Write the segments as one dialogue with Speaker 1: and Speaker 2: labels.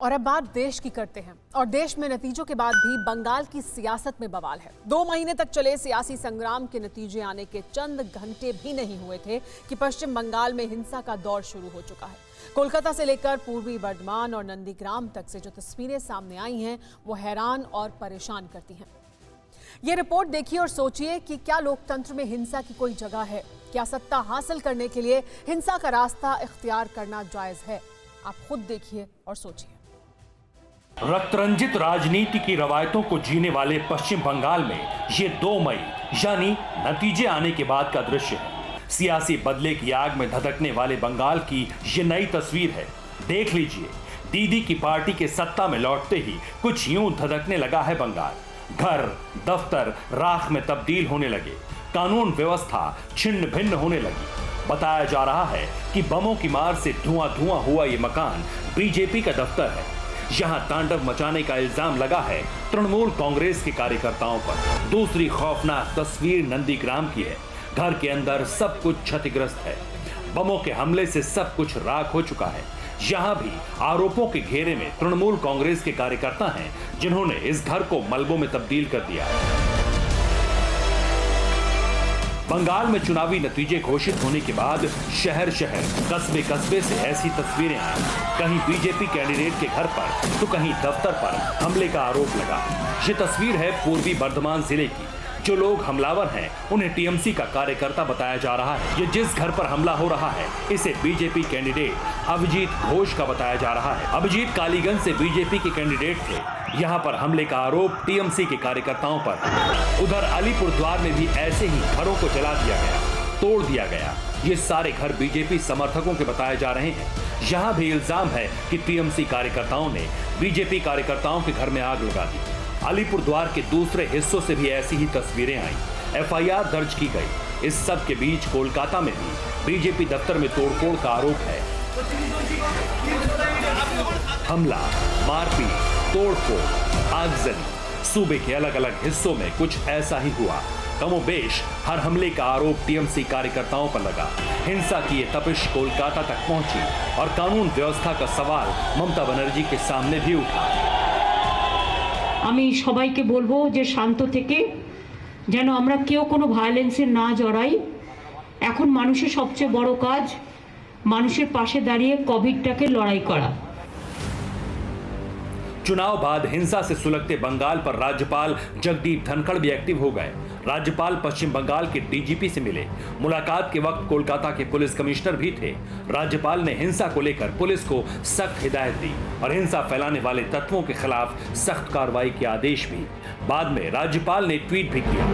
Speaker 1: और अब बात देश की करते हैं और देश में नतीजों के बाद भी बंगाल की सियासत में बवाल है। 2 महीने तक चले सियासी संग्राम के नतीजे आने के चंद घंटे भी नहीं हुए थे कि पश्चिम बंगाल में हिंसा का दौर शुरू हो चुका है। कोलकाता से लेकर पूर्वी बर्धमान और नंदीग्राम तक से जो तस्वीरें सामने आई हैं वो हैरान और परेशान करती हैं। ये रिपोर्ट देखिए और सोचिए कि क्या लोकतंत्र में हिंसा की कोई जगह है? क्या सत्ता हासिल करने के लिए हिंसा का रास्ता इख्तियार करना जायज है? आप खुद देखिए और सोचिए।
Speaker 2: रक्तरंजित राजनीति की रवायतों को जीने वाले पश्चिम बंगाल में ये 2 मई यानी नतीजे आने के बाद का दृश्य है। सियासी बदले की आग में धधकने वाले बंगाल की ये नई तस्वीर है। देख लीजिए, दीदी की पार्टी के सत्ता में लौटते ही कुछ यूं धधकने लगा है बंगाल। घर, दफ्तर राख में तब्दील होने लगे, कानून व्यवस्था छिन्न भिन्न होने लगी। बताया जा रहा है कि बमों की मार से धुआं धुआं हुआ ये मकान बीजेपी का दफ्तर है। यहां तांडव मचाने का इल्जाम लगा है तृणमूल कांग्रेस के कार्यकर्ताओं पर। दूसरी खौफनाक तस्वीर नंदीग्राम की है। घर के अंदर सब कुछ क्षतिग्रस्त है। बमों के हमले से सब कुछ राख हो चुका है। यहां भी आरोपों के घेरे में तृणमूल कांग्रेस के कार्यकर्ता हैं जिन्होंने इस घर को मलबों में तब्दील कर दिया है। बंगाल में चुनावी नतीजे घोषित होने के बाद शहर शहर, कस्बे कस्बे से ऐसी तस्वीरें आई। कहीं बीजेपी कैंडिडेट के घर पर तो कहीं दफ्तर पर हमले का आरोप लगा। ये तस्वीर है पूर्वी बर्धमान जिले की। जो लोग हमलावर हैं उन्हें टीएमसी का कार्यकर्ता बताया जा रहा है। ये जिस घर पर हमला हो रहा है इसे बीजेपी कैंडिडेट अभिजीत घोष का बताया जा रहा है। अभिजीत कालीगंज से बीजेपी के कैंडिडेट थे। यहाँ पर हमले का आरोप टीएमसी के कार्यकर्ताओं पर। उधर अलीपुरद्वार में भी ऐसे ही घरों को जला दिया गया, तोड़ दिया गया। ये सारे घर बीजेपी समर्थकों के बताए जा रहे हैं। यहाँ भी इल्जाम है कि टीएमसी कार्यकर्ताओं ने बीजेपी कार्यकर्ताओं के घर में आग लगा दी। अलीपुरद्वार के दूसरे हिस्सों से भी ऐसी ही तस्वीरें आई। एफआईआर दर्ज की गई। इस सब के बीच कोलकाता में भी बीजेपी दफ्तर में तोड़फोड़ का आरोप है। हमला, मारपीट, तोड़फोड़, आगजनी, सूबे के अलग अलग हिस्सों में कुछ ऐसा ही हुआ। कमोबेश हर हमले का आरोप टीएमसी कार्यकर्ताओं पर लगा। हिंसा की ये तपिश कोलकाता तक पहुंची और कानून व्यवस्था का सवाल ममता बनर्जी के सामने भी उठा।
Speaker 3: আমি সবাইকে বলবো যে শান্ত থেকে যেন আমরা কেউ কোনো ভায়োলেন্সে না জড়াই। এখন মানুষের সবচেয়ে বড় কাজ মানুষের পাশে দাঁড়িয়ে কোভিডটাকে লড়াই করা।
Speaker 2: चुनाव बाद हिंसा से सुलगते बंगाल पर राज्यपाल जगदीप धनखड़ भी एक्टिव हो गए। राज्यपाल पश्चिम बंगाल के डीजीपी से मिले। मुलाकात के वक्त कोलकाता के पुलिस कमिश्नर भी थे। राज्यपाल ने हिंसा को लेकर पुलिस को सख्त हिदायत दी और हिंसा फैलाने वाले तत्वों के खिलाफ सख्त कार्रवाई के आदेश भी। बाद में राज्यपाल ने ट्वीट भी किया।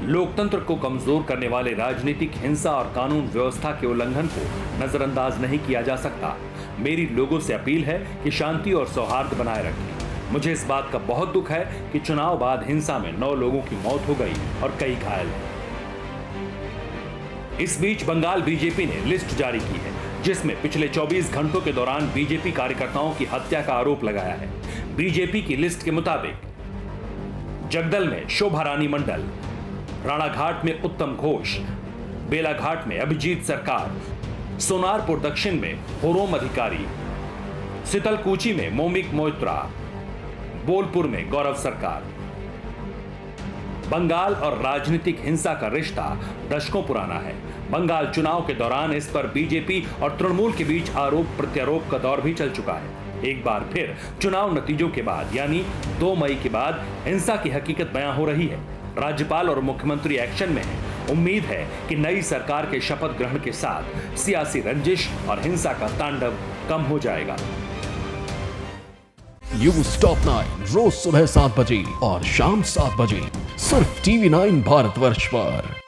Speaker 2: लोकतंत्र को कमजोर करने वाले राजनीतिक हिंसा और कानून व्यवस्था के उल्लंघन को नजरअंदाज नहीं किया जा सकता। मेरी लोगों से अपील है कि शांति और सौहार्द बनाए रखें। मुझे इस बात का बहुत दुख है कि चुनाव बाद हिंसा में 9 लोगों की मौत हो गई और कई घायल हैं। इस बीच बंगाल बीजेपी ने लिस्ट जारी की है जिसमें पिछले 24 घंटों के दौरान बीजेपी कार्यकर्ताओं की हत्या का आरोप लगाया है। बीजेपी की लिस्ट के मुताबिक जगदल में शोभा रानी मंडल, राणाघाट में उत्तम घोष, बेलाघाट में अभिजीत सरकार, सोनारपुर दक्षिण में होरोम अधिकारी, सितलकुची में मोमिक मोइत्रा, बोलपुर में गौरव सरकार। बंगाल और राजनीतिक हिंसा का रिश्ता दशकों पुराना है। बंगाल चुनाव के दौरान इस पर बीजेपी और तृणमूल के बीच आरोप प्रत्यारोप का दौर भी चल चुका है। एक बार फिर चुनाव नतीजों के बाद यानी 2 मई के बाद हिंसा की हकीकत बयां हो रही है। राज्यपाल और मुख्यमंत्री एक्शन में हैं। उम्मीद है कि नई सरकार के शपथ ग्रहण के साथ सियासी रंजिश और हिंसा का तांडव कम हो जाएगा।
Speaker 4: न्यूज़ टॉप 9 रोज सुबह 7 बजे और शाम 7 बजे सिर्फ TV9 भारतवर्ष पर।